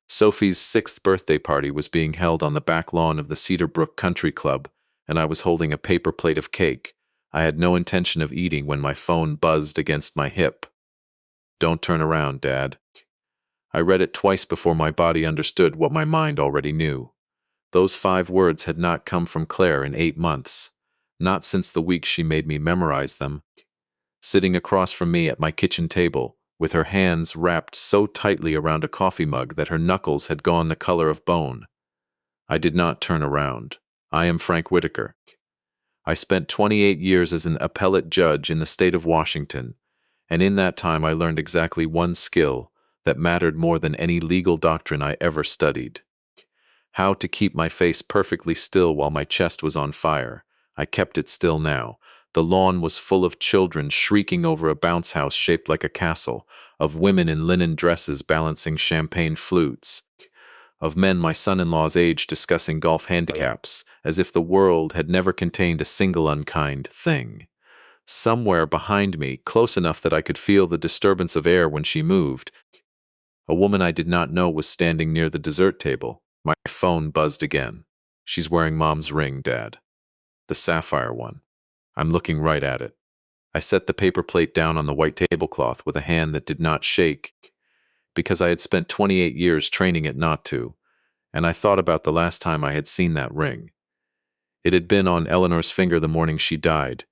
Sophie's 6th birthday party was being held on the back lawn of the Cedar Brook Country Club, and I was holding a paper plate of cake. I had no intention of eating when my phone buzzed against my hip. "Don't turn around, Dad." I read it twice before my body understood what my mind already knew. Those 5 words had not come from Claire in 8 months, not since the week she made me memorize them. Sitting across from me at my kitchen table, with her hands wrapped so tightly around a coffee mug that her knuckles had gone the color of bone. I did not turn around. I am Frank Whitaker. I spent 28 years as an appellate judge in the state of Washington, and in that time I learned exactly one skill that mattered more than any legal doctrine I ever studied: how to keep my face perfectly still while my chest was on fire. I kept it still now. The lawn was full of children shrieking over a bounce house shaped like a castle, of women in linen dresses balancing champagne flutes, of men my son-in-law's age discussing golf handicaps, as if the world had never contained a single unkind thing. Somewhere behind me, close enough that I could feel the disturbance of air when she moved, a woman I did not know was standing near the dessert table. My phone buzzed again. "She's wearing Mom's ring, Dad. The sapphire one." I'm looking right at it. I set the paper plate down on the white tablecloth with a hand that did not shake, because I had spent 28 years training it not to, and I thought about the last time I had seen that ring. It had been on Eleanor's finger the morning she died,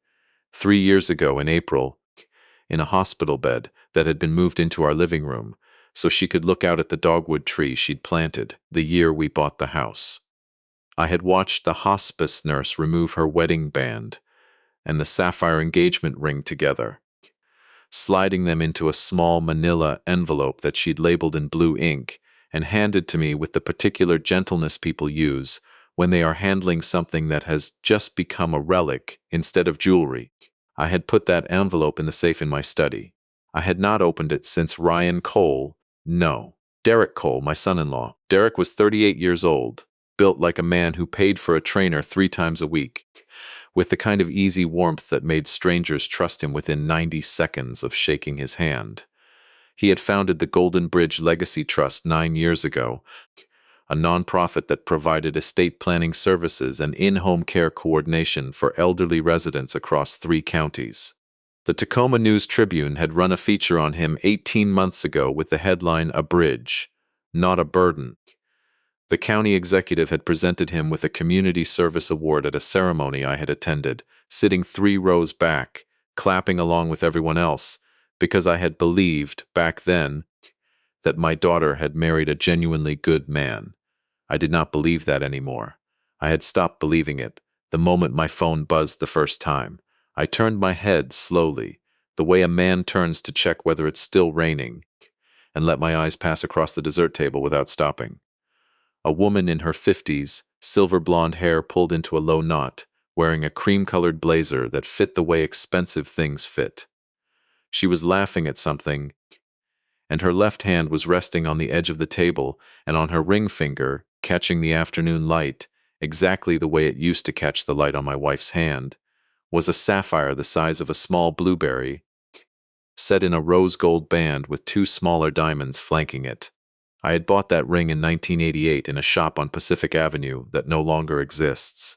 3 years ago in April, in a hospital bed that had been moved into our living room, so she could look out at the dogwood tree she'd planted the year we bought the house. I had watched the hospice nurse remove her wedding band and the sapphire engagement ring together, sliding them into a small manila envelope that she'd labeled in blue ink and handed to me with the particular gentleness people use when they are handling something that has just become a relic instead of jewelry. I had put that envelope in the safe in my study. I had not opened it since Derek Cole, my son-in-law. Derek was 38 years old, built like a man who paid for a trainer 3 times a week, with the kind of easy warmth that made strangers trust him within 90 seconds of shaking his hand. He had founded the Golden Bridge Legacy Trust 9 years ago, a nonprofit that provided estate planning services and in-home care coordination for elderly residents across 3 counties. The Tacoma News-Tribune had run a feature on him 18 months ago with the headline, "A Bridge, Not a Burden." The county executive had presented him with a community service award at a ceremony I had attended, sitting 3 rows back, clapping along with everyone else, because I had believed, back then, that my daughter had married a genuinely good man. I did not believe that anymore. I had stopped believing it the moment my phone buzzed the first time. I turned my head slowly, the way a man turns to check whether it's still raining, and let my eyes pass across the dessert table without stopping. A woman in her 50s, silver blonde hair pulled into a low knot, wearing a cream-colored blazer that fit the way expensive things fit. She was laughing at something, and her left hand was resting on the edge of the table, and on her ring finger, catching the afternoon light, exactly the way it used to catch the light on my wife's hand, was a sapphire the size of a small blueberry, set in a rose gold band with 2 smaller diamonds flanking it. I had bought that ring in 1988 in a shop on Pacific Avenue that no longer exists.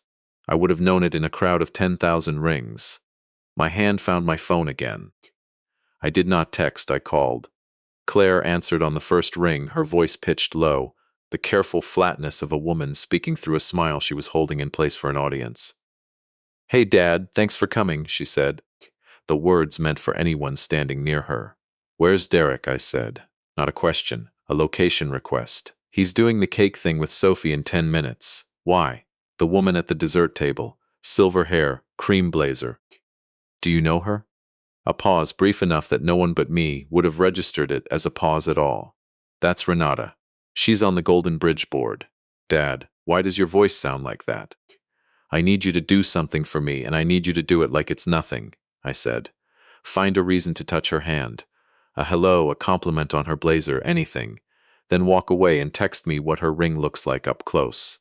I would have known it in a crowd of 10,000 rings. My hand found my phone again. I did not text, I called. Claire answered on the first ring, her voice pitched low, the careful flatness of a woman speaking through a smile she was holding in place for an audience. "Hey, Dad, thanks for coming," she said. The words meant for anyone standing near her. "Where's Derek?" I said. Not a question, a location request. "He's doing the cake thing with Sophie in 10 minutes. Why?" The woman at the dessert table, silver hair, cream blazer. "Do you know her?" A pause brief enough that no one but me would have registered it as a pause at all. "That's Renata. She's on the Golden Bridge board." "Dad, why does your voice sound like that?" "I need you to do something for me, and I need you to do it like it's nothing," I said. "Find a reason to touch her hand. A hello, a compliment on her blazer, anything. Then walk away and text me what her ring looks like up close."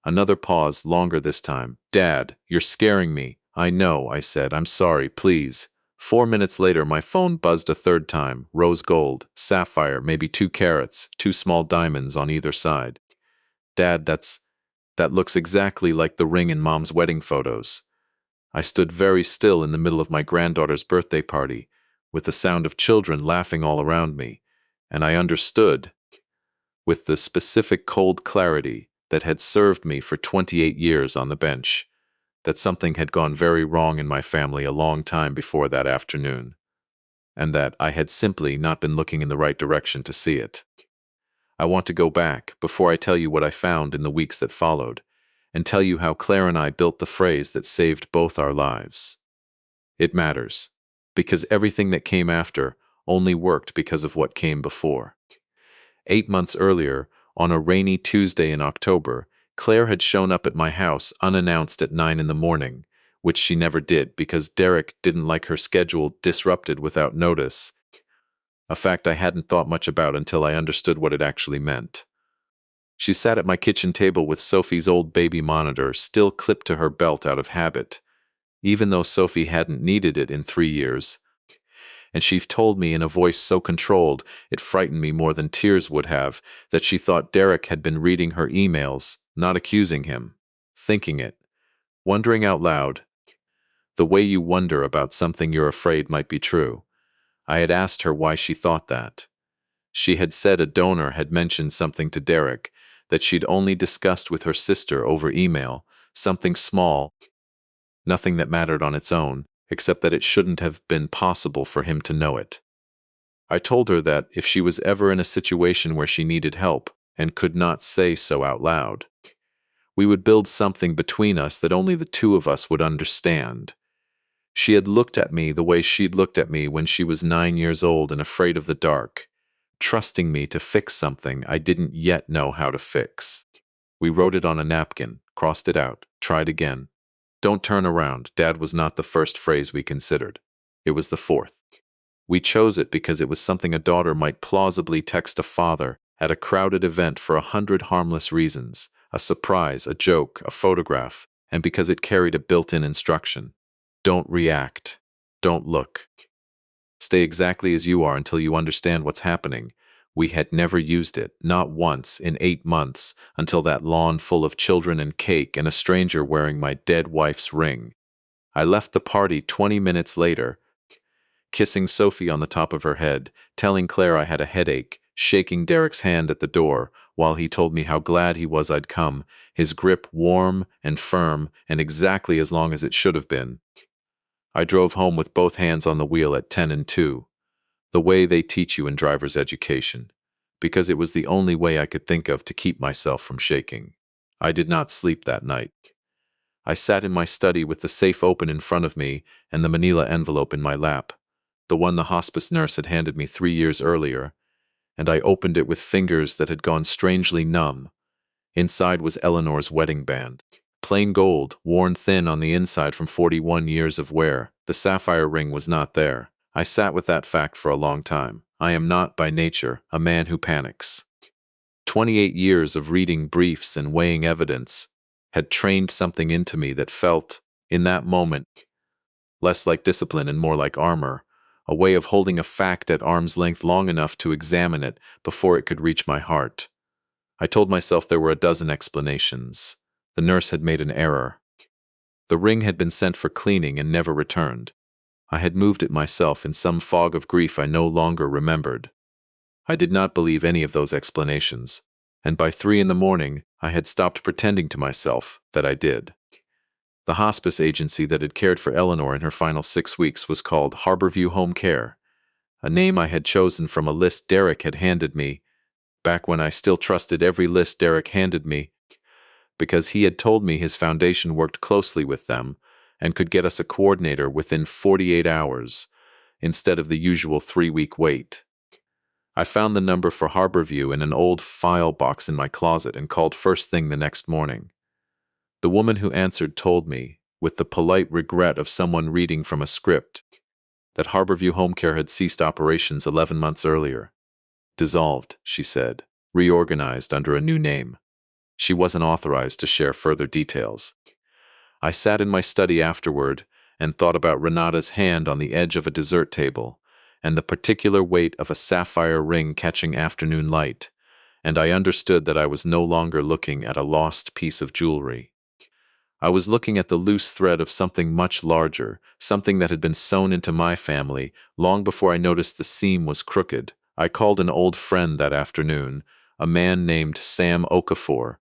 Another pause, longer this time. "Dad, you're scaring me." "I know," I said. "I'm sorry, please. 4 minutes later, my phone buzzed a third time. Rose gold, sapphire, maybe 2 carats, two small diamonds on either side. Dad, that looks exactly like the ring in Mom's wedding photos. I stood very still in the middle of my granddaughter's birthday party, with the sound of children laughing all around me, and I understood, with the specific cold clarity that had served me for 28 years on the bench, that something had gone very wrong in my family a long time before that afternoon, and that I had simply not been looking in the right direction to see it. I want to go back, before I tell you what I found in the weeks that followed, and tell you how Claire and I built the phrase that saved both our lives. It matters, because everything that came after only worked because of what came before. 8 months earlier, on a rainy Tuesday in October, Claire had shown up at my house unannounced at 9 in the morning, which she never did because Derek didn't like her schedule disrupted without notice, a fact I hadn't thought much about until I understood what it actually meant. She sat at my kitchen table with Sophie's old baby monitor still clipped to her belt out of habit, even though Sophie hadn't needed it in 3 years. And she told me in a voice so controlled it frightened me more than tears would have that she thought Derek had been reading her emails, not accusing him, thinking it, wondering out loud, the way you wonder about something you're afraid might be true. I had asked her why she thought that. She had said a donor had mentioned something to Derek that she'd only discussed with her sister over email, something small, nothing that mattered on its own, except that it shouldn't have been possible for him to know it. I told her that if she was ever in a situation where she needed help and could not say so out loud, we would build something between us that only the two of us would understand. She had looked at me the way she'd looked at me when she was 9 years old and afraid of the dark, trusting me to fix something I didn't yet know how to fix. We wrote it on a napkin, crossed it out, tried again. Don't turn around, Dad was not the first phrase we considered. It was the fourth. We chose it because it was something a daughter might plausibly text a father at a crowded event for 100 harmless reasons, a surprise, a joke, a photograph, and because it carried a built-in instruction. Don't react. Don't look. Stay exactly as you are until you understand what's happening. We had never used it, not once, in 8 months, until that lawn full of children and cake and a stranger wearing my dead wife's ring. I left the party 20 minutes later, kissing Sophie on the top of her head, telling Claire I had a headache, shaking Derek's hand at the door, while he told me how glad he was I'd come, his grip warm and firm and exactly as long as it should have been. I drove home with both hands on the wheel at 10 and 2, the way they teach you in driver's education, because it was the only way I could think of to keep myself from shaking. I did not sleep that night. I sat in my study with the safe open in front of me and the manila envelope in my lap, the one the hospice nurse had handed me 3 years earlier, and I opened it with fingers that had gone strangely numb. Inside was Eleanor's wedding band. Plain gold, worn thin on the inside from 41 years of wear. The sapphire ring was not there. I sat with that fact for a long time. I am not, by nature, a man who panics. 28 years of reading briefs and weighing evidence had trained something into me that felt, in that moment, less like discipline and more like armor, a way of holding a fact at arm's length long enough to examine it before it could reach my heart. I told myself there were a dozen explanations. The nurse had made an error. The ring had been sent for cleaning and never returned. I had moved it myself in some fog of grief I no longer remembered. I did not believe any of those explanations, and by 3 in the morning I had stopped pretending to myself that I did. The hospice agency that had cared for Eleanor in her final 6 weeks was called Harborview Home Care, a name I had chosen from a list Derek had handed me, back when I still trusted every list Derek handed me, because he had told me his foundation worked closely with them and could get us a coordinator within 48 hours, instead of the usual 3-week wait. I found the number for Harborview in an old file box in my closet and called first thing the next morning. The woman who answered told me, with the polite regret of someone reading from a script, that Harborview Home Care had ceased operations 11 months earlier. Dissolved, she said, reorganized under a new name. She wasn't authorized to share further details. I sat in my study afterward and thought about Renata's hand on the edge of a dessert table, and the particular weight of a sapphire ring catching afternoon light, and I understood that I was no longer looking at a lost piece of jewelry. I was looking at the loose thread of something much larger, something that had been sewn into my family long before I noticed the seam was crooked. I called an old friend that afternoon, a man named Sam Okafor,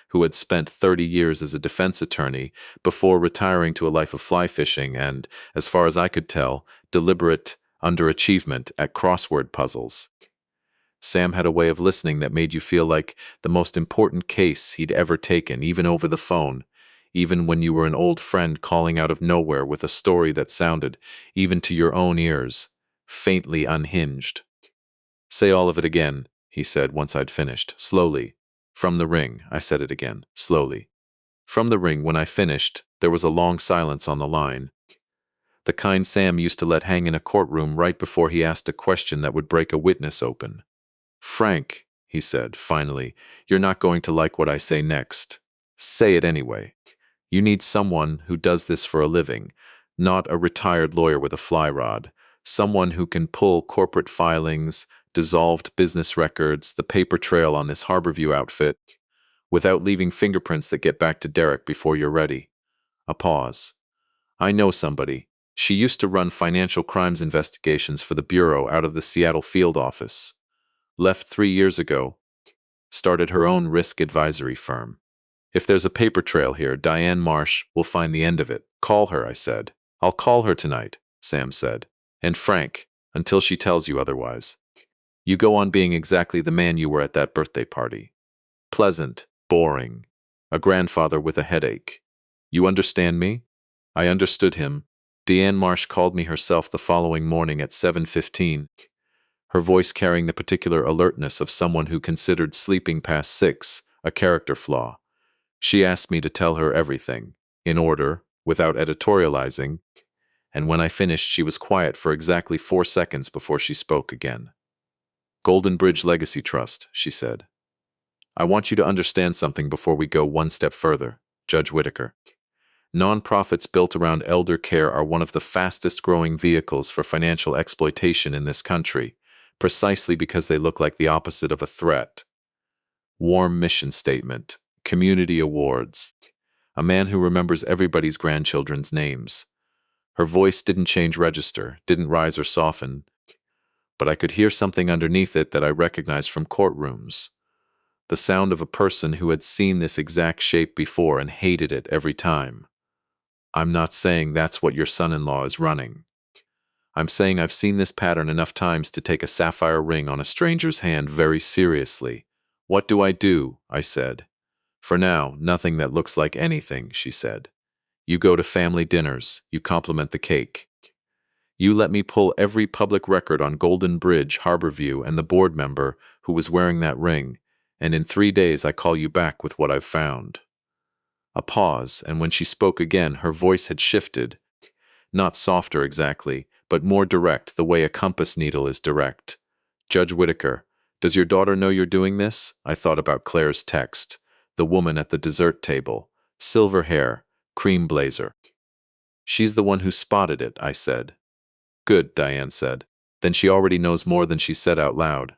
who had spent 30 years as a defense attorney before retiring to a life of fly fishing and, as far as I could tell, deliberate underachievement at crossword puzzles. Sam had a way of listening that made you feel like the most important case he'd ever taken, even over the phone, even when you were an old friend calling out of nowhere with a story that sounded, even to your own ears, faintly unhinged. "Say all of it again," he said once I'd finished, slowly. "From the ring," I said it again, slowly. "From the ring." When I finished, there was a long silence on the line. The kind Sam used to let hang in a courtroom right before he asked a question that would break a witness open. "Frank," he said, finally, "you're not going to like what I say next. Say it anyway. You need someone who does this for a living, not a retired lawyer with a fly rod. Someone who can pull corporate filings, dissolved business records, the paper trail on this Harborview outfit, without leaving fingerprints that get back to Derek before you're ready." A pause. "I know somebody. She used to run financial crimes investigations for the Bureau out of the Seattle field office. Left 3 years ago. Started her own risk advisory firm. If there's a paper trail here, Diane Marsh will find the end of it. Call her," I said. "I'll call her tonight," Sam said. "And Frank, until she tells you otherwise, you go on being exactly the man you were at that birthday party. Pleasant, boring, a grandfather with a headache. You understand me?" I understood him. Diane Marsh called me herself the following morning at 7:15, her voice carrying the particular alertness of someone who considered sleeping past 6 a character flaw. She asked me to tell her everything, in order, without editorializing, and when I finished she was quiet for exactly 4 seconds before she spoke again. "Golden Bridge Legacy Trust," she said. "I want you to understand something before we go one step further, Judge Whitaker. Nonprofits built around elder care are one of the fastest growing vehicles for financial exploitation in this country, precisely because they look like the opposite of a threat. Warm mission statement, community awards, a man who remembers everybody's grandchildren's names." Her voice didn't change register, didn't rise or soften, but I could hear something underneath it that I recognized from courtrooms. The sound of a person who had seen this exact shape before and hated it every time. "I'm not saying that's what your son-in-law is running. I'm saying I've seen this pattern enough times to take a sapphire ring on a stranger's hand very seriously. What do?" I said. "For now, nothing that looks like anything," she said. "You go to family dinners, you compliment the cake. You let me pull every public record on Golden Bridge, Harborview, and the board member who was wearing that ring, and in 3 days I call you back with what I've found." A pause, and when she spoke again, her voice had shifted. Not softer exactly, but more direct, the way a compass needle is direct. "Judge Whitaker, does your daughter know you're doing this?" I thought about Claire's text. The woman at the dessert table. Silver hair, cream blazer. "She's the one who spotted it," I said. "Good," Diane said. "Then she already knows more than she said out loud.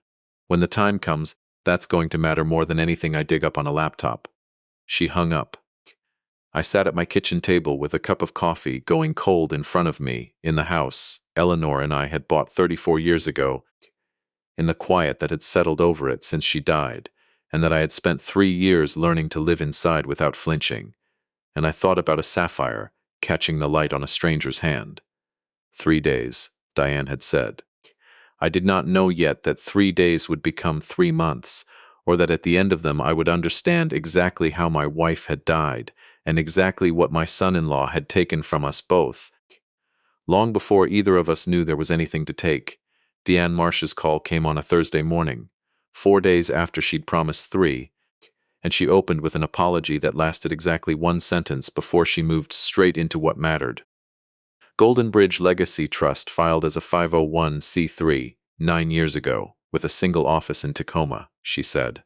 When the time comes, that's going to matter more than anything I dig up on a laptop." She hung up. I sat at my kitchen table with a cup of coffee going cold in front of me, in the house Eleanor and I had bought 34 years ago, in the quiet that had settled over it since she died, and that I had spent 3 years learning to live inside without flinching. And I thought about a sapphire catching the light on a stranger's hand. 3 days, Diane had said. I did not know yet that 3 days would become 3 months, or that at the end of them I would understand exactly how my wife had died, and exactly what my son-in-law had taken from us both. Long before either of us knew there was anything to take, Diane Marsh's call came on a Thursday morning, 4 days after she'd promised 3, and she opened with an apology that lasted exactly 1 sentence before she moved straight into what mattered. Golden Bridge Legacy Trust filed as a 501c3 9 years ago, with a single office in Tacoma, she said.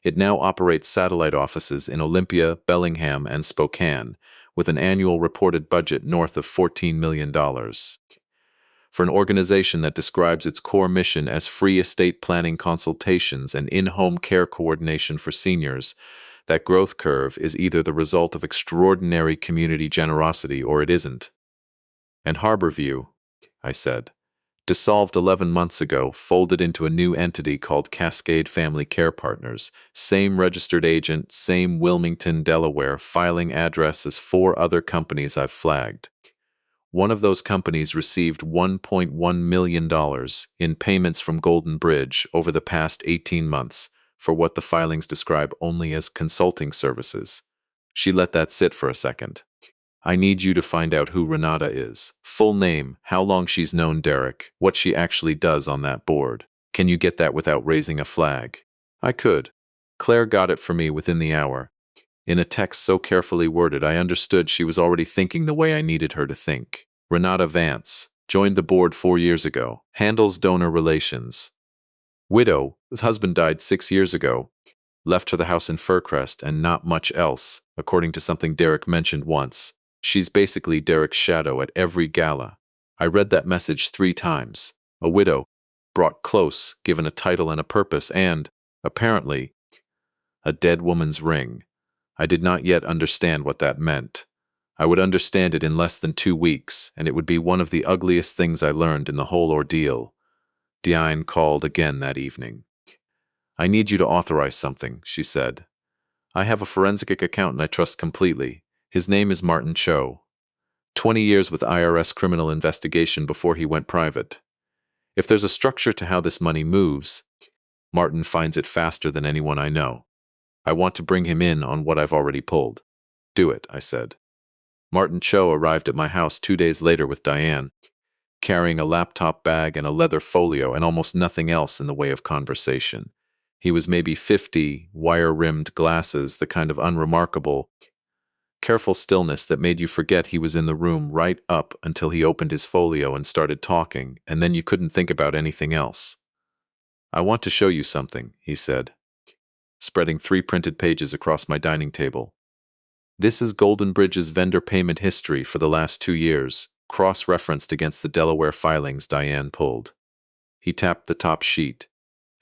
It now operates satellite offices in Olympia, Bellingham, and Spokane, with an annual reported budget north of $14 million. For an organization that describes its core mission as free estate planning consultations and in-home care coordination for seniors, that growth curve is either the result of extraordinary community generosity or it isn't. And Harborview, I said, dissolved 11 months ago, folded into a new entity called Cascade Family Care Partners. Same registered agent, same Wilmington, Delaware, filing address as 4 other companies I've flagged. One of those companies received $1.1 million in payments from Golden Bridge over the past 18 months for what the filings describe only as consulting services. She let that sit for a second. I need you to find out who Renata is. Full name, how long she's known Derek, what she actually does on that board. Can you get that without raising a flag? I could. Claire got it for me within the hour. In a text so carefully worded, I understood she was already thinking the way I needed her to think. Renata Vance joined the board 4 years ago, handles donor relations. Widow, his husband died 6 years ago, left her the house in Fircrest and not much else, according to something Derek mentioned once. She's basically Derek's shadow at every gala. I read that message 3 times. A widow, brought close, given a title and a purpose, and, apparently, a dead woman's ring. I did not yet understand what that meant. I would understand it in less than 2 weeks, and it would be one of the ugliest things I learned in the whole ordeal. Diane called again that evening. I need you to authorize something, she said. I have a forensic accountant I trust completely. His name is Martin Cho. 20 years with IRS criminal investigation before he went private. If there's a structure to how this money moves, Martin finds it faster than anyone I know. I want to bring him in on what I've already pulled. Do it, I said. Martin Cho arrived at my house 2 days later with Diane, carrying a laptop bag and a leather folio and almost nothing else in the way of conversation. He was maybe 50, wire-rimmed glasses, the kind of unremarkable, careful stillness that made you forget he was in the room right up until he opened his folio and started talking, and then you couldn't think about anything else. I want to show you something, he said, spreading 3 printed pages across my dining table. This is Golden Bridge's vendor payment history for the last 2 years, cross-referenced against the Delaware filings Diane pulled. He tapped the top sheet.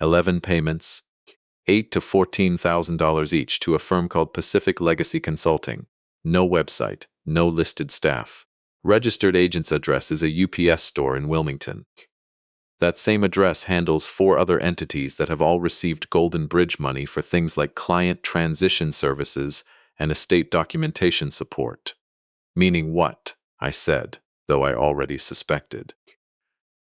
11 payments, $8,000 to $14,000 each to a firm called Pacific Legacy Consulting. No website, no listed staff. Registered agent's address is a UPS store in Wilmington. That same address handles 4 other entities that have all received Golden Bridge money for things like client transition services and estate documentation support. Meaning what? I said, though I already suspected.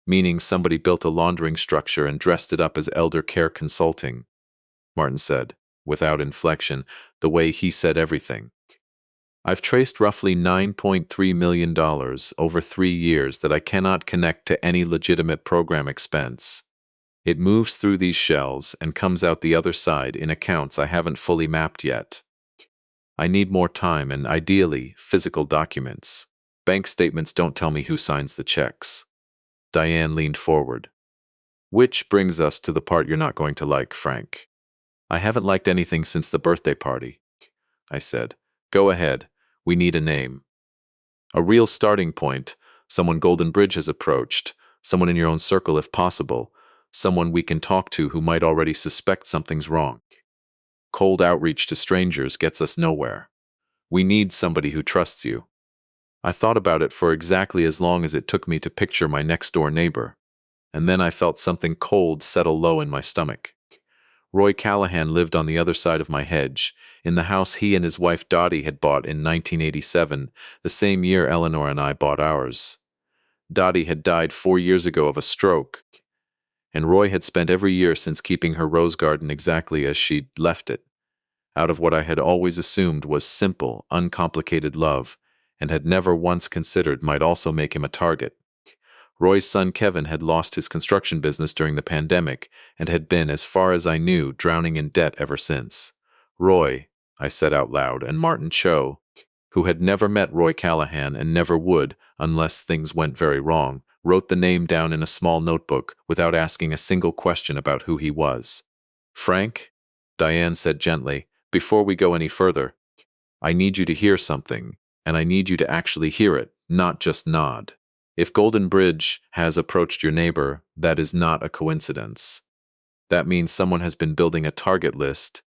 Meaning somebody built a laundering structure and dressed it up as elder care consulting, Martin said, without inflection, the way he said everything. I've traced roughly $9.3 million over 3 years that I cannot connect to any legitimate program expense. It moves through these shells and comes out the other side in accounts I haven't fully mapped yet. I need more time and, ideally, physical documents. Bank statements don't tell me who signs the checks. Diane leaned forward. Which brings us to the part you're not going to like, Frank. I haven't liked anything since the birthday party, I said. Go ahead. We need a name. A real starting point, someone Golden Bridge has approached, someone in your own circle if possible, someone we can talk to who might already suspect something's wrong. Cold outreach to strangers gets us nowhere. We need somebody who trusts you. I thought about it for exactly as long as it took me to picture my next-door neighbor, and then I felt something cold settle low in my stomach. Roy Callahan lived on the other side of my hedge, in the house he and his wife Dottie had bought in 1987, the same year Eleanor and I bought ours. Dottie had died 4 years ago of a stroke, and Roy had spent every year since keeping her rose garden exactly as she'd left it, out of what I had always assumed was simple, uncomplicated love, and had never once considered might also make him a target. Roy's son Kevin had lost his construction business during the pandemic and had been, as far as I knew, drowning in debt ever since. Roy, I said out loud, and Martin Cho, who had never met Roy Callahan and never would unless things went very wrong, wrote the name down in a small notebook without asking a single question about who he was. Frank, Diane said gently, before we go any further, I need you to hear something. and I need you to actually hear it, not just nod. If Golden Bridge has approached your neighbor, that is not a coincidence. That means someone has been building a target list,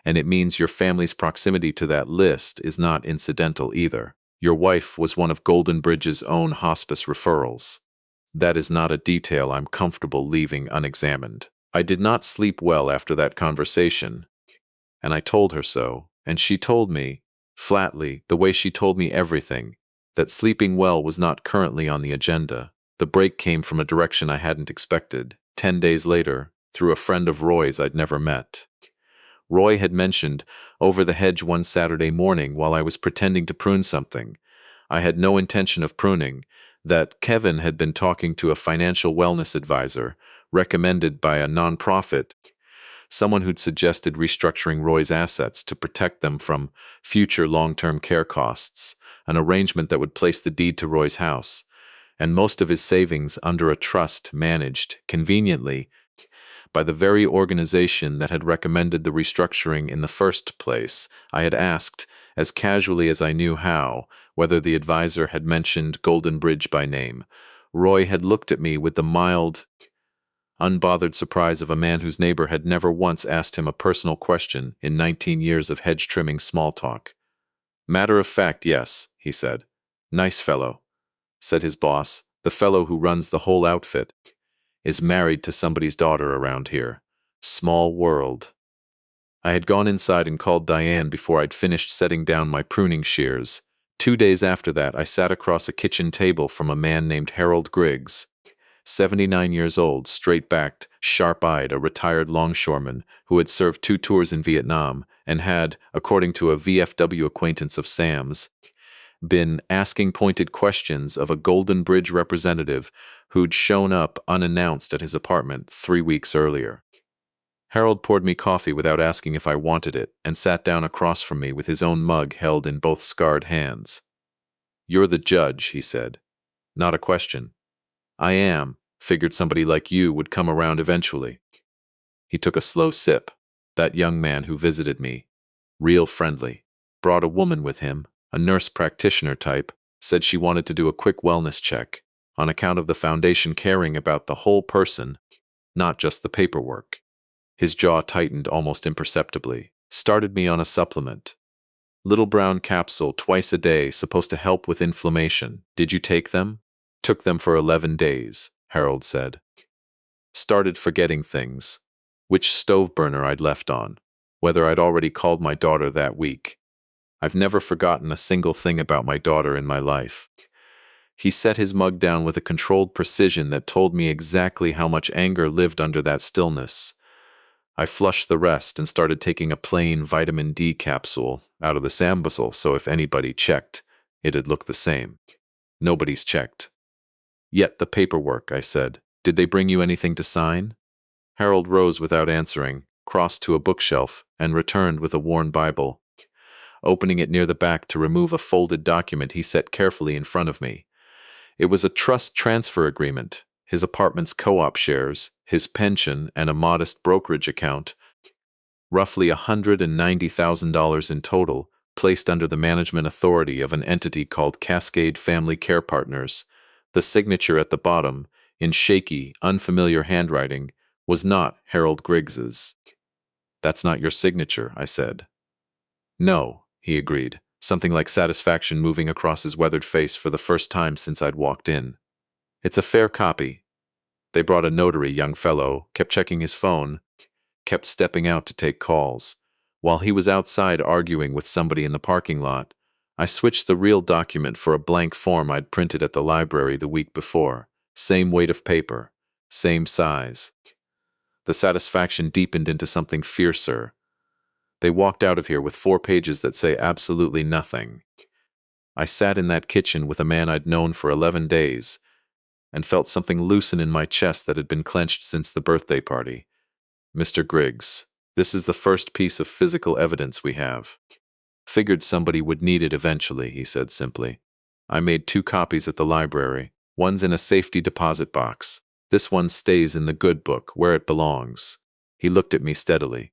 and it means your family's proximity to that list is not incidental either. Your wife was one of Golden Bridge's own hospice referrals. That is not a detail I'm comfortable leaving unexamined. I did not sleep well after that conversation, and I told her so, and she told me, flatly, the way she told me everything, that sleeping well was not currently on the agenda. The break came from a direction I hadn't expected. 10 days later, through a friend of Roy's I'd never met. Roy had mentioned over the hedge one Saturday morning while I was pretending to prune something. I had no intention of pruning, that Kevin had been talking to a financial wellness advisor recommended by a nonprofit, someone who'd suggested restructuring Roy's assets to protect them from future long-term care costs, an arrangement that would place the deed to Roy's house, and most of his savings under a trust managed, conveniently, by the very organization that had recommended the restructuring in the first place. I had asked, as casually as I knew how, whether the advisor had mentioned Golden Bridge by name. Roy had looked at me with the mild, unbothered surprise of a man whose neighbor had never once asked him a personal question in 19 years of hedge-trimming small talk. "Matter of fact, yes," he said. "Nice fellow," said his boss, "the fellow who runs the whole outfit, is married to somebody's daughter around here. Small world." I had gone inside and called Diane before I'd finished setting down my pruning shears. 2 days after that, I sat across a kitchen table from a man named Harold Griggs, 79 years old, straight-backed, sharp-eyed, a retired longshoreman who had served 2 tours in Vietnam and had, according to a VFW acquaintance of Sam's, been asking pointed questions of a Golden Bridge representative who'd shown up unannounced at his apartment 3 weeks earlier. Harold poured me coffee without asking if I wanted it and sat down across from me with his own mug held in both scarred hands. "You're the judge," he said. "Not a question." "I am. Figured somebody like you would come around eventually." He took a slow sip. That young man who visited me, real friendly, brought a woman with him, a nurse practitioner type, said she wanted to do a quick wellness check, on account of the foundation caring about the whole person, not just the paperwork. His jaw tightened almost imperceptibly. Started me on a supplement. Little brown capsule twice a day, supposed to help with inflammation. Did you take them? Took them for 11 days, Harold said. Started forgetting things. Which stove burner I'd left on. Whether I'd already called my daughter that week. I've never forgotten a single thing about my daughter in my life. He set his mug down with a controlled precision that told me exactly how much anger lived under that stillness. I flushed the rest and started taking a plain vitamin D capsule out of the Sambusel, so if anybody checked, it'd look the same. Nobody's checked. "Yet the paperwork," I said. "Did they bring you anything to sign?" Harold rose without answering, crossed to a bookshelf, and returned with a worn Bible. Opening it near the back to remove a folded document he set carefully in front of me. It was a trust transfer agreement, his apartment's co-op shares, his pension, and a modest brokerage account, roughly $190,000 in total, placed under the management authority of an entity called Cascade Family Care Partners. The signature at the bottom, in shaky, unfamiliar handwriting, was not Harold Griggs's. "That's not your signature," I said. "No," he agreed, something like satisfaction moving across his weathered face for the first time since I'd walked in. "It's a fair copy." They brought a notary, young fellow, kept checking his phone, kept stepping out to take calls. While he was outside arguing with somebody in the parking lot, I switched the real document for a blank form I'd printed at the library the week before. Same weight of paper, same size. The satisfaction deepened into something fiercer. They walked out of here with 4 pages that say absolutely nothing. I sat in that kitchen with a man I'd known for 11 days, and felt something loosen in my chest that had been clenched since the birthday party. "Mr. Griggs, this is the first piece of physical evidence we have. Figured somebody would need it eventually," he said simply. "I made 2 copies at the library. One's in a safety deposit box. This one stays in the good book, where it belongs." He looked at me steadily.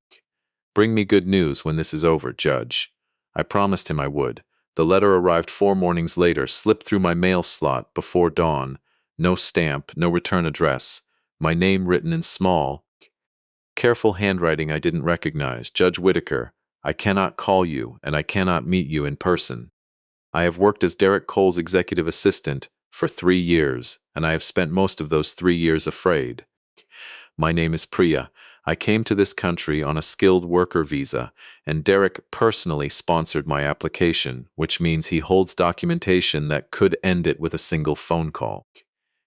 "Bring me good news when this is over, Judge." I promised him I would, The letter arrived 4 mornings later, slipped through my mail slot before dawn. No stamp, no return address. My name written in small, careful handwriting I didn't recognize. Judge Whitaker, I cannot call you, and I cannot meet you in person. I have worked as Derek Cole's executive assistant for 3 years, and I have spent most of those 3 years afraid. My name is Priya. I came to this country on a skilled worker visa, and Derek personally sponsored my application, which means he holds documentation that could end it with a single phone call.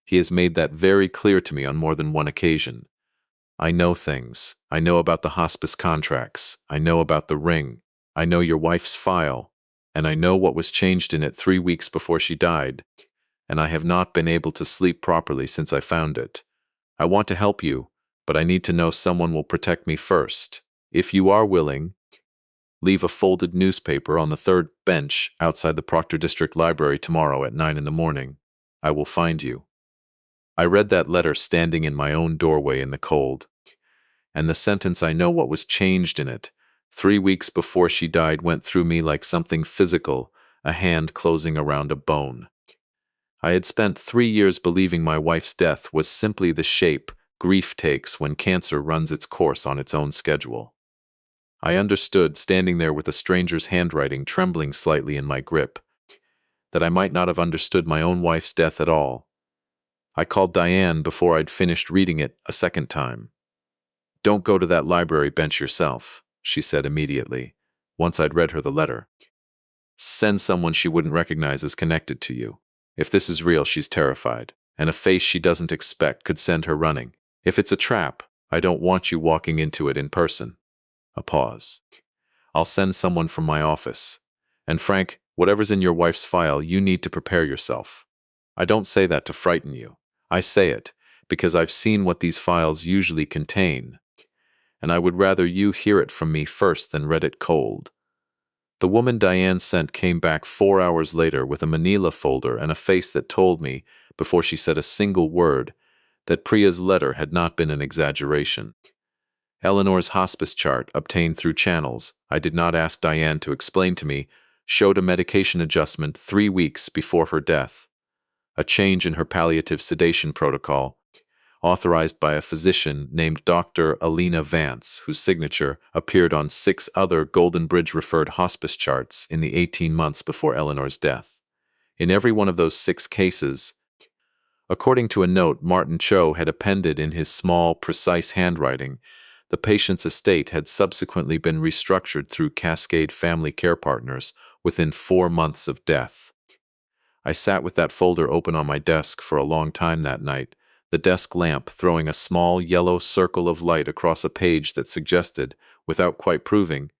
He has made that very clear to me on more than one occasion. I know things. I know about the hospice contracts. I know about the ring. I know your wife's file. And I know what was changed in it 3 weeks before she died. And I have not been able to sleep properly since I found it. I want to help you, but I need to know someone will protect me first. If you are willing, leave a folded newspaper on the third bench outside the Proctor District Library tomorrow at 9 in the morning. I will find you. I read that letter standing in my own doorway in the cold, and the sentence "I know what was changed in it 3 weeks before she died" went through me like something physical, a hand closing around a bone. I had spent 3 years believing my wife's death was simply the shape grief takes when cancer runs its course on its own schedule. I understood, standing there with a stranger's handwriting trembling slightly in my grip, that I might not have understood my own wife's death at all. I called Diane before I'd finished reading it a second time. "Don't go to that library bench yourself," she said immediately, once I'd read her the letter. "Send someone she wouldn't recognize as connected to you. If this is real, she's terrified, and a face she doesn't expect could send her running. If it's a trap, I don't want you walking into it in person." A pause. "I'll send someone from my office. And Frank, whatever's in your wife's file, you need to prepare yourself. I don't say that to frighten you. I say it because I've seen what these files usually contain, and I would rather you hear it from me first than read it cold." The woman Diane sent came back 4 hours later with a manila folder and a face that told me, before she said a single word, that Priya's letter had not been an exaggeration. Eleanor's hospice chart, obtained through channels I did not ask Diane to explain to me, showed a medication adjustment 3 weeks before her death, a change in her palliative sedation protocol, authorized by a physician named Dr. Alina Vance, whose signature appeared on 6 other Golden Bridge-referred hospice charts in the 18 months before Eleanor's death. In every one of those 6 cases, according to a note Martin Cho had appended in his small, precise handwriting, the patient's estate had subsequently been restructured through Cascade Family Care Partners within 4 months of death. I sat with that folder open on my desk for a long time that night, the desk lamp throwing a small yellow circle of light across a page that suggested, without quite proving,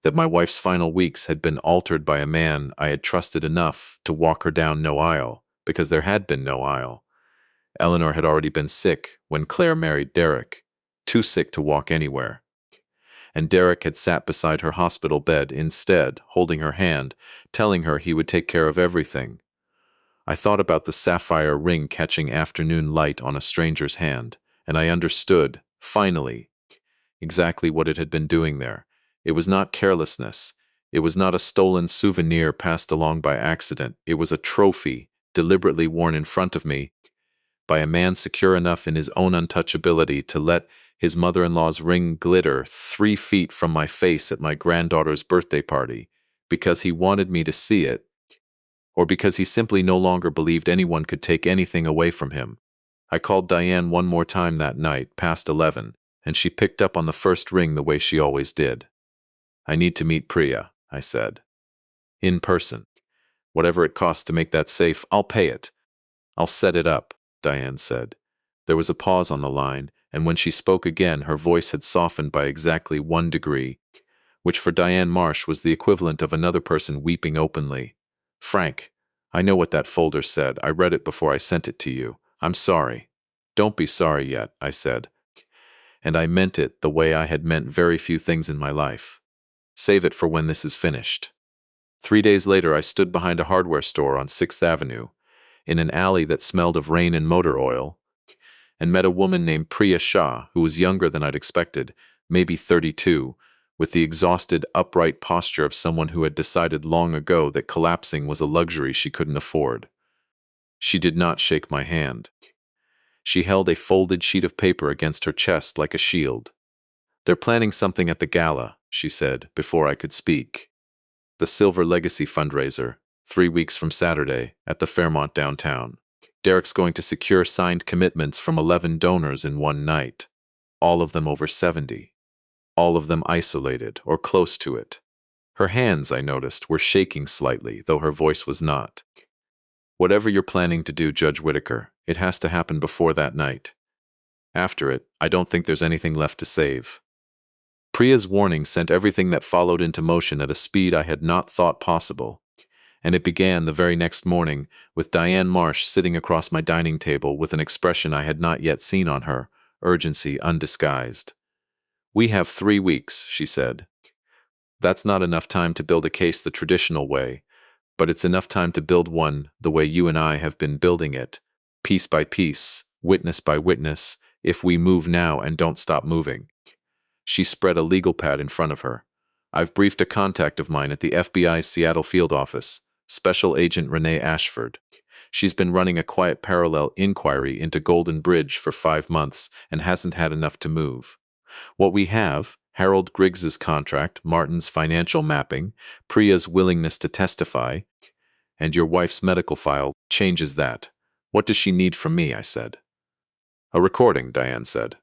that my wife's final weeks had been altered by a man I had trusted enough to walk her down no aisle, because there had been no aisle. Eleanor had already been sick when Claire married Derek, too sick to walk anywhere. And Derek had sat beside her hospital bed instead, holding her hand, telling her he would take care of everything. I thought about the sapphire ring catching afternoon light on a stranger's hand, and I understood, finally, exactly what it had been doing there. It was not carelessness. It was not a stolen souvenir passed along by accident. It was a trophy, deliberately worn in front of me by a man secure enough in his own untouchability to let his mother-in-law's ring glitter 3 feet from my face at my granddaughter's birthday party, because he wanted me to see it, or because he simply no longer believed anyone could take anything away from him. I called Diane one more time that night, past 11, and she picked up on the first ring the way she always did. "I need to meet Priya," I said. "In person. Whatever it costs to make that safe, I'll pay it." "I'll set it up," Diane said. There was a pause on the line, and when she spoke again, her voice had softened by exactly 1 degree, which for Diane Marsh was the equivalent of another person weeping openly. "Frank, I know what that folder said. I read it before I sent it to you. I'm sorry." "Don't be sorry yet," I said. And I meant it the way I had meant very few things in my life. "Save it for when this is finished." 3 days later, I stood behind a hardware store on 6th Avenue, in an alley that smelled of rain and motor oil, and met a woman named Priya Shah, who was younger than I'd expected, maybe 32, with the exhausted, upright posture of someone who had decided long ago that collapsing was a luxury she couldn't afford. She did not shake my hand. She held a folded sheet of paper against her chest like a shield. "They're planning something at the gala," she said, before I could speak. "The Silver Legacy fundraiser, 3 weeks from Saturday, at the Fairmont downtown. Derek's going to secure signed commitments from 11 donors in one night, all of them over 70. All of them isolated, or close to it." Her hands, I noticed, were shaking slightly, though her voice was not. "Whatever you're planning to do, Judge Whitaker, it has to happen before that night. After it, I don't think there's anything left to save." Priya's warning sent everything that followed into motion at a speed I had not thought possible, and it began the very next morning with Diane Marsh sitting across my dining table with an expression I had not yet seen on her, urgency undisguised. "We have 3 weeks," she said. "That's not enough time to build a case the traditional way, but it's enough time to build one the way you and I have been building it, piece by piece, witness by witness, if we move now and don't stop moving." She spread a legal pad in front of her. "I've briefed a contact of mine at the FBI's Seattle field office, Special Agent Renee Ashford. She's been running a quiet parallel inquiry into Golden Bridge for 5 months and hasn't had enough to move. What we have, Harold Griggs's contract, Martin's financial mapping, Priya's willingness to testify, and your wife's medical file, changes that. What does she need from me?" I said. "A recording," Diane said.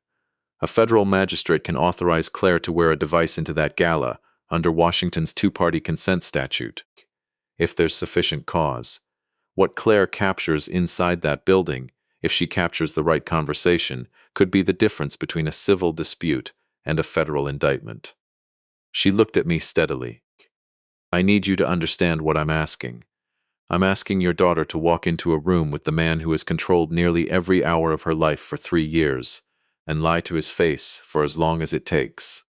"A federal magistrate can authorize Claire to wear a device into that gala under Washington's two-party consent statute, if there's sufficient cause. What Claire captures inside that building, if she captures the right conversation, could be the difference between a civil dispute and a federal indictment." She looked at me steadily. "I need you to understand what I'm asking. I'm asking your daughter to walk into a room with the man who has controlled nearly every hour of her life for 3 years, and lie to his face for as long as it takes."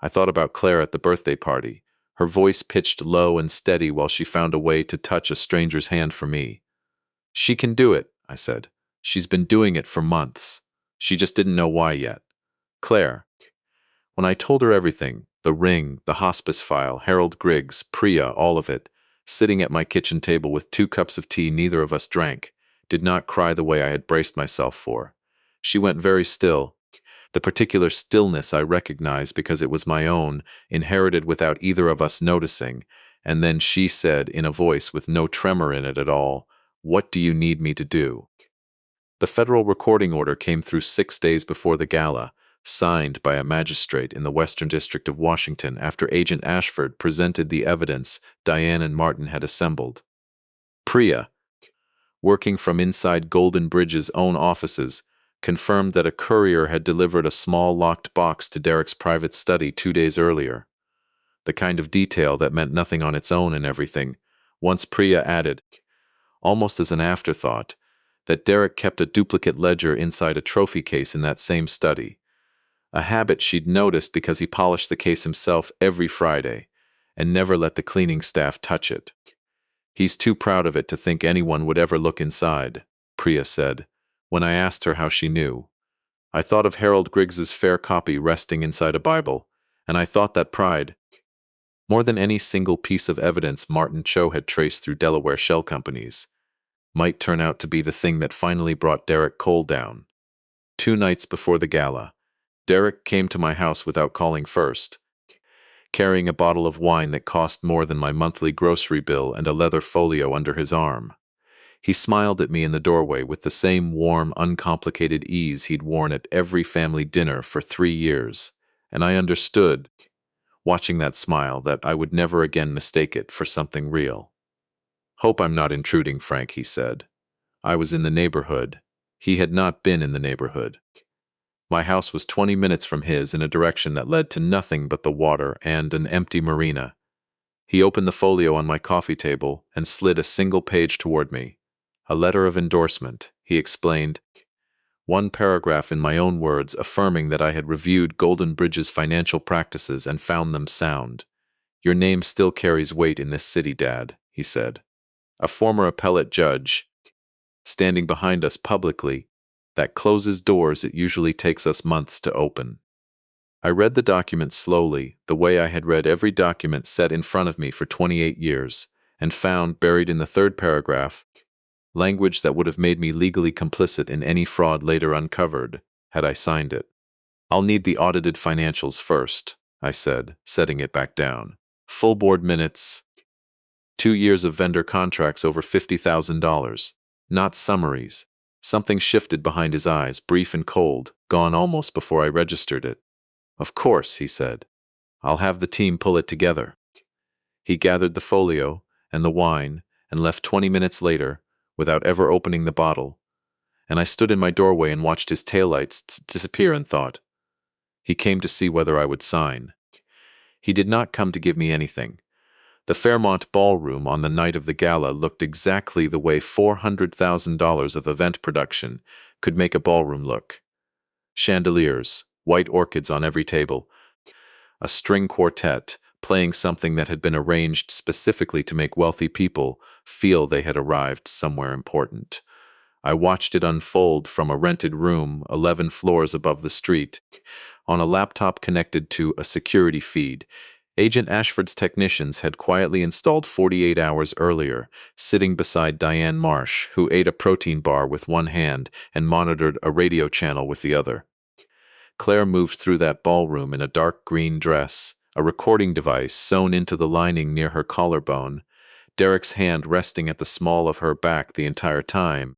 I thought about Claire at the birthday party, her voice pitched low and steady while she found a way to touch a stranger's hand for me. "She can do it," I said. "She's been doing it for months. She just didn't know why yet. Claire." When I told her everything, the ring, the hospice file, Harold Griggs, Priya, all of it, sitting at my kitchen table with 2 cups of tea neither of us drank, did not cry the way I had braced myself for. She went very still, the particular stillness I recognized because it was my own, inherited without either of us noticing, and then she said in a voice with no tremor in it at all, "What do you need me to do?" The federal recording order came through 6 days before the gala, signed by a magistrate in the Western District of Washington after Agent Ashford presented the evidence Diane and Martin had assembled. Priya, working from inside Golden Bridge's own offices, confirmed that a courier had delivered a small locked box to Derek's private study 2 days earlier. The kind of detail that meant nothing on its own and everything. Once Priya added, almost as an afterthought, that Derek kept a duplicate ledger inside a trophy case in that same study. A habit she'd noticed because he polished the case himself every Friday and never let the cleaning staff touch it. "He's too proud of it to think anyone would ever look inside," Priya said, when I asked her how she knew. "I thought of Harold Griggs's fair copy resting inside a Bible, and I thought that pride, more than any single piece of evidence Martin Cho had traced through Delaware shell companies, might turn out to be the thing that finally brought Derek Cole down. 2 nights before the gala, Derek came to my house without calling first, carrying a bottle of wine that cost more than my monthly grocery bill and a leather folio under his arm. He smiled at me in the doorway with the same warm, uncomplicated ease he'd worn at every family dinner for 3 years, and I understood, watching that smile, that I would never again mistake it for something real. "Hope I'm not intruding, Frank," he said. I was in the neighborhood. He had not been in the neighborhood. My house was 20 minutes from his in a direction that led to nothing but the water and an empty marina. He opened the folio on my coffee table and slid a single page toward me. "A letter of endorsement," he explained. 1 paragraph in my own words affirming that I had reviewed Golden Bridge's financial practices and found them sound. "Your name still carries weight in this city, Dad," he said. "A former appellate judge, standing behind us publicly, that closes doors it usually takes us months to open." I read the document slowly, the way I had read every document set in front of me for 28 years, and found, buried in the third paragraph, language that would have made me legally complicit in any fraud later uncovered, had I signed it. "I'll need the audited financials first," I said, setting it back down. "Full board minutes, 2 years of vendor contracts over $50,000. Not summaries." Something shifted behind his eyes, brief and cold, gone almost before I registered it. "Of course," he said. "I'll have the team pull it together." He gathered the folio and the wine and left 20 minutes later, without ever opening the bottle, and I stood in my doorway and watched his taillights disappear and thought, he came to see whether I would sign. He did not come to give me anything. The Fairmont Ballroom on the night of the gala looked exactly the way $400,000 of event production could make a ballroom look. Chandeliers, white orchids on every table, a string quartet playing something that had been arranged specifically to make wealthy people feel they had arrived somewhere important. I watched it unfold from a rented room 11 floors above the street, on a laptop connected to a security feed. Agent Ashford's technicians had quietly installed 48 hours earlier, sitting beside Diane Marsh, who ate a protein bar with one hand and monitored a radio channel with the other. Claire moved through that ballroom in a dark green dress, a recording device sewn into the lining near her collarbone, Derek's hand resting at the small of her back the entire time,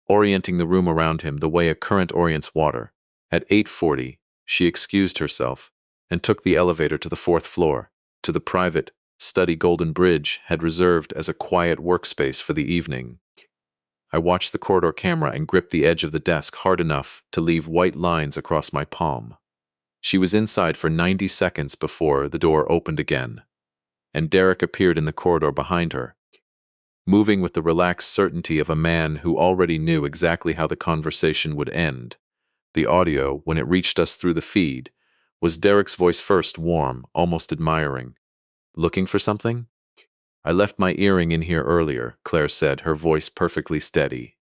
orienting the room around him the way a current orients water. At 8:40, she excused herself and took the elevator to the 4th floor, to the private study Golden Bridge had reserved as a quiet workspace for the evening. I watched the corridor camera and gripped the edge of the desk hard enough to leave white lines across my palm. She was inside for 90 seconds before the door opened again, and Derek appeared in the corridor behind her, moving with the relaxed certainty of a man who already knew exactly how the conversation would end. The audio, when it reached us through the feed, was Derek's voice first, warm, almost admiring. "Looking for something?" "I left my earring in here earlier," Claire said, her voice perfectly steady.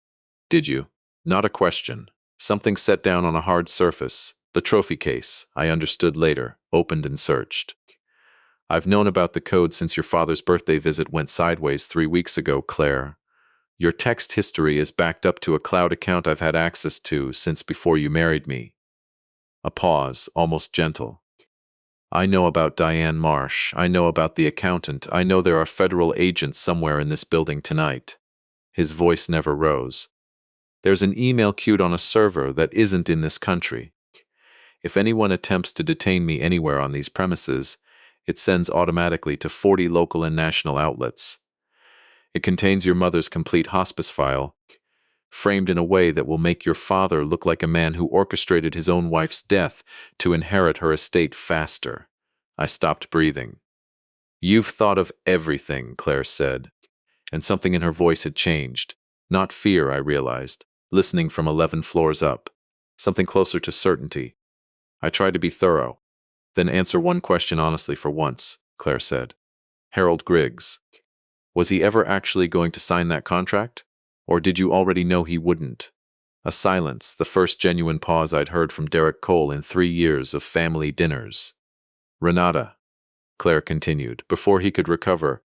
"Did you?" Not a question. Something set down on a hard surface. The trophy case, I understood later, opened and searched. "I've known about the code since your father's birthday visit went sideways 3 weeks ago, Claire. Your text history is backed up to a cloud account I've had access to since before you married me." A pause, almost gentle. "I know about Diane Marsh. I know about the accountant. I know there are federal agents somewhere in this building tonight." His voice never rose. "There's an email queued on a server that isn't in this country. If anyone attempts to detain me anywhere on these premises, it sends automatically to 40 local and national outlets. It contains your mother's complete hospice file, framed in a way that will make your father look like a man who orchestrated his own wife's death to inherit her estate faster." I stopped breathing. "You've thought of everything," Claire said, and something in her voice had changed. Not fear, I realized, listening from 11 floors up. Something closer to certainty. "I tried to be thorough." "Then answer one question honestly for once," Claire said. "Harold Griggs. Was he ever actually going to sign that contract? Or did you already know he wouldn't?" A silence, the first genuine pause I'd heard from Derek Cole in 3 years of family dinners. "Renata," Claire continued, before he could recover,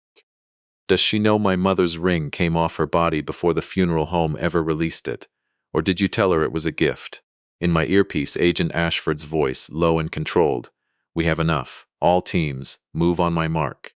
"does she know my mother's ring came off her body before the funeral home ever released it? Or did you tell her it was a gift?" In my earpiece, Agent Ashford's voice, low and controlled. "We have enough. All teams, move on my mark."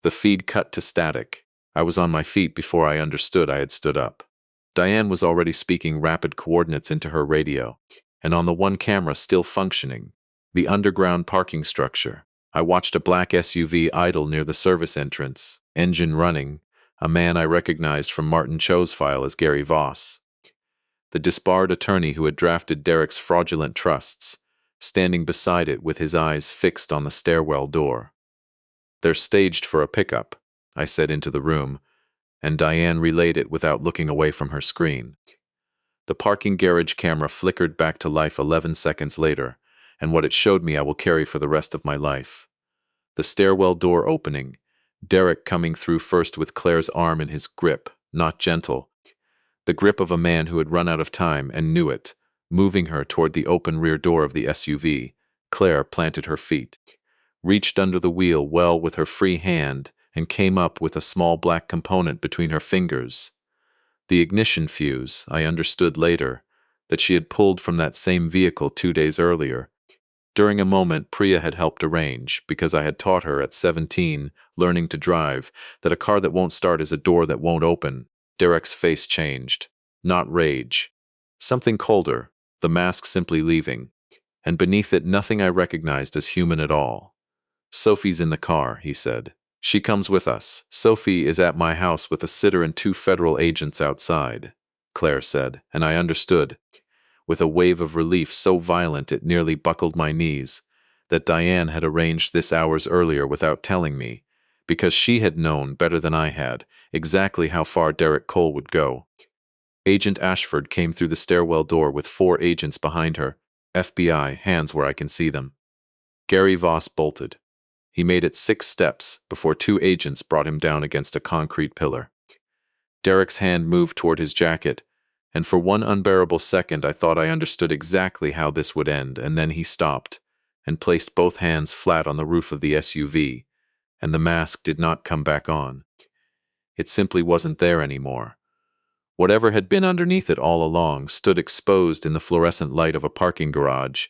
The feed cut to static. I was on my feet before I understood I had stood up. Diane was already speaking rapid coordinates into her radio, and on the one camera still functioning, the underground parking structure, I watched a black SUV idle near the service entrance, engine running, a man I recognized from Martin Cho's file as Gary Voss, the disbarred attorney who had drafted Derek's fraudulent trusts, standing beside it with his eyes fixed on the stairwell door. "They're staged for a pickup," I said into the room, and Diane relayed it without looking away from her screen. The parking garage camera flickered back to life 11 seconds later, and what it showed me I will carry for the rest of my life. The stairwell door opening, Derek coming through first with Claire's arm in his grip, not gentle, the grip of a man who had run out of time and knew it, moving her toward the open rear door of the SUV, Claire planted her feet, reached under the wheel well with her free hand, and came up with a small black component between her fingers. The ignition fuse, I understood later, that she had pulled from that same vehicle 2 days earlier. During a moment Priya had helped arrange, because I had taught her at 17, learning to drive, that a car that won't start is a door that won't open. Derek's face changed. Not rage. Something colder, the mask simply leaving, and beneath it nothing I recognized as human at all. "Sophie's in the car," he said. "She comes with us. Sophie is at my house with a sitter and 2 federal agents outside," Claire said, and I understood, with a wave of relief so violent it nearly buckled my knees, that Diane had arranged this hours earlier without telling me, because she had known better than I had exactly how far Derek Cole would go. Agent Ashford came through the stairwell door with 4 agents behind her, FBI, hands where I can see them. Gary Voss bolted. He made it 6 steps before 2 agents brought him down against a concrete pillar. Derek's hand moved toward his jacket, and for one unbearable second I thought I understood exactly how this would end, and then he stopped and placed both hands flat on the roof of the SUV, and the mask did not come back on. It simply wasn't there anymore. Whatever had been underneath it all along stood exposed in the fluorescent light of a parking garage,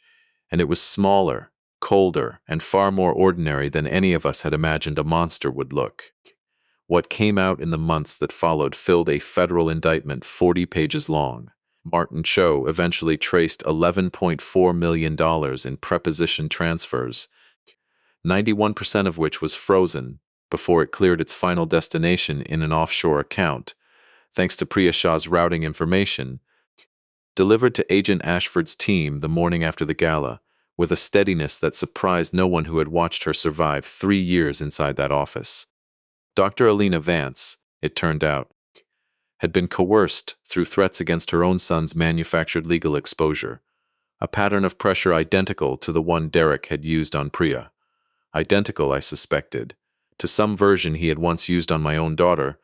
and it was smaller, colder, and far more ordinary than any of us had imagined a monster would look. What came out in the months that followed filled a federal indictment 40 pages long. Martin Cho eventually traced $11.4 million in preposition transfers, 91% of which was frozen before it cleared its final destination in an offshore account, thanks to Priya Shah's routing information, delivered to Agent Ashford's team the morning after the gala, with a steadiness that surprised no one who had watched her survive 3 years inside that office. Dr. Alina Vance, it turned out, had been coerced through threats against her own son's manufactured legal exposure, a pattern of pressure identical to the one Derek had used on Priya. Identical, I suspected, to some version he had once used on my own daughter,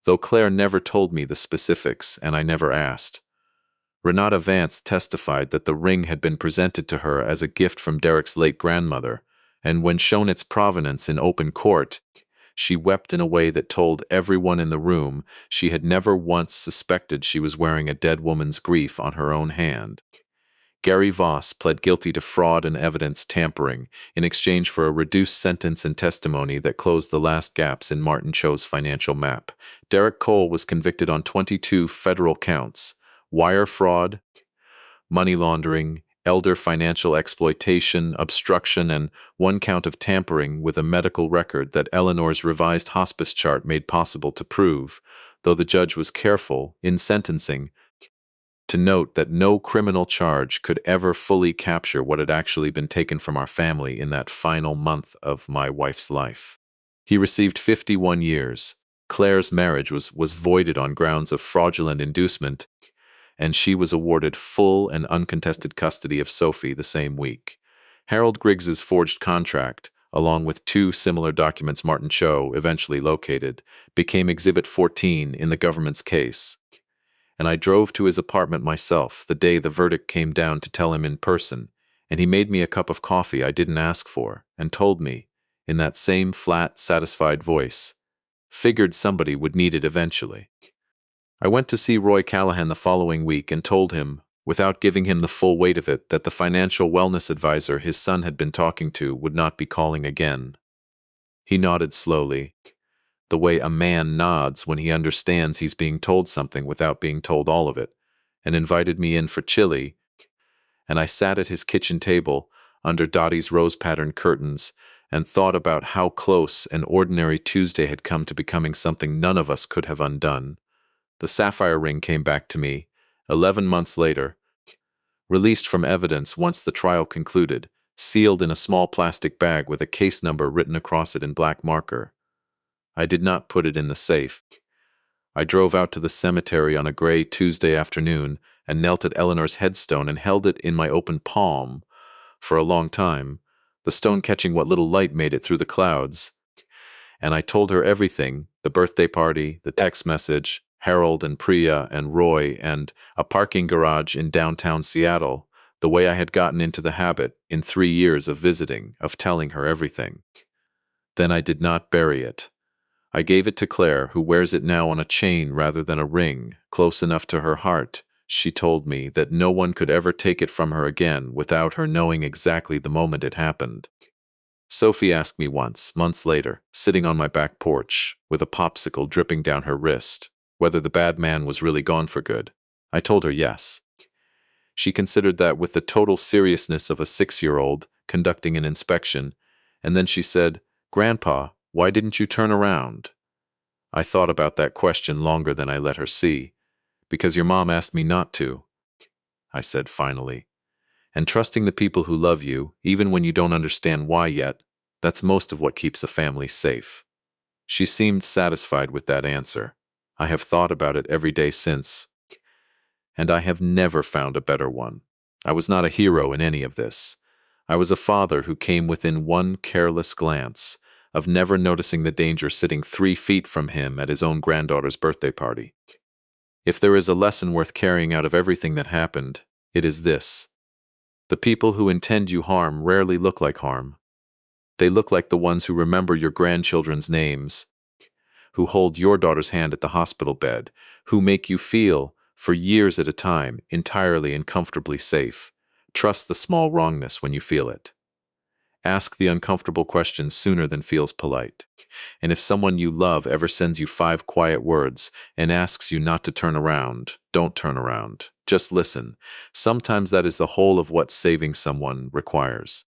though Claire never told me the specifics and I never asked. Renata Vance testified that the ring had been presented to her as a gift from Derek's late grandmother, and when shown its provenance in open court, she wept in a way that told everyone in the room she had never once suspected she was wearing a dead woman's grief on her own hand. Gary Voss pled guilty to fraud and evidence tampering in exchange for a reduced sentence and testimony that closed the last gaps in Martin Cho's financial map. Derek Cole was convicted on 22 federal counts: wire fraud, money laundering, elder financial exploitation, obstruction, and 1 count of tampering with a medical record that Eleanor's revised hospice chart made possible to prove, though the judge was careful, in sentencing, to note that no criminal charge could ever fully capture what had actually been taken from our family in that final month of my wife's life. He received 51 years. Claire's marriage was voided on grounds of fraudulent inducement, and she was awarded full and uncontested custody of Sophie the same week. Harold Griggs's forged contract, along with 2 similar documents Martin Cho eventually located, became Exhibit 14 in the government's case, and I drove to his apartment myself the day the verdict came down to tell him in person, and he made me a cup of coffee I didn't ask for, and told me, in that same flat, satisfied voice, "Figured somebody would need it eventually." I went to see Roy Callahan the following week and told him, without giving him the full weight of it, that the financial wellness advisor his son had been talking to would not be calling again. He nodded slowly, the way a man nods when he understands he's being told something without being told all of it, and invited me in for chili, and I sat at his kitchen table under Dottie's rose-patterned curtains and thought about how close an ordinary Tuesday had come to becoming something none of us could have undone. The sapphire ring came back to me, 11 months later, released from evidence once the trial concluded, sealed in a small plastic bag with a case number written across it in black marker. I did not put it in the safe. I drove out to the cemetery on a gray Tuesday afternoon and knelt at Eleanor's headstone and held it in my open palm for a long time, the stone catching what little light made it through the clouds. And I told her everything: the birthday party, the text message, Harold and Priya and Roy, and a parking garage in downtown Seattle, The way I had gotten into the habit, in 3 years of visiting, of telling her everything. Then I did not bury it. I gave it to Claire, who wears it now on a chain rather than a ring, close enough to her heart. She told me that no one could ever take it from her again without her knowing exactly the moment it happened. Sophie asked me once, months later, sitting on my back porch, with a popsicle dripping down her wrist, whether the bad man was really gone for good. I told her yes. She considered that with the total seriousness of a 6-year-old conducting an inspection, and then she said, "Grandpa, why didn't you turn around?" I thought about that question longer than I let her see. "Because your mom asked me not to," I said finally. And trusting the people who love you, even when you don't understand why yet, that's most of what keeps a family safe. She seemed satisfied with that answer. I have thought about it every day since, and I have never found a better one. I was not a hero in any of this. I was a father who came within one careless glance of never noticing the danger sitting 3 feet from him at his own granddaughter's birthday party. If there is a lesson worth carrying out of everything that happened, it is this. The people who intend you harm rarely look like harm. They look like the ones who remember your grandchildren's names, who hold your daughter's hand at the hospital bed, who make you feel, for years at a time, entirely and comfortably safe. Trust the small wrongness when you feel it. Ask the uncomfortable questions sooner than feels polite. And if someone you love ever sends you 5 quiet words and asks you not to turn around, don't turn around. Just listen. Sometimes that is the whole of what saving someone requires.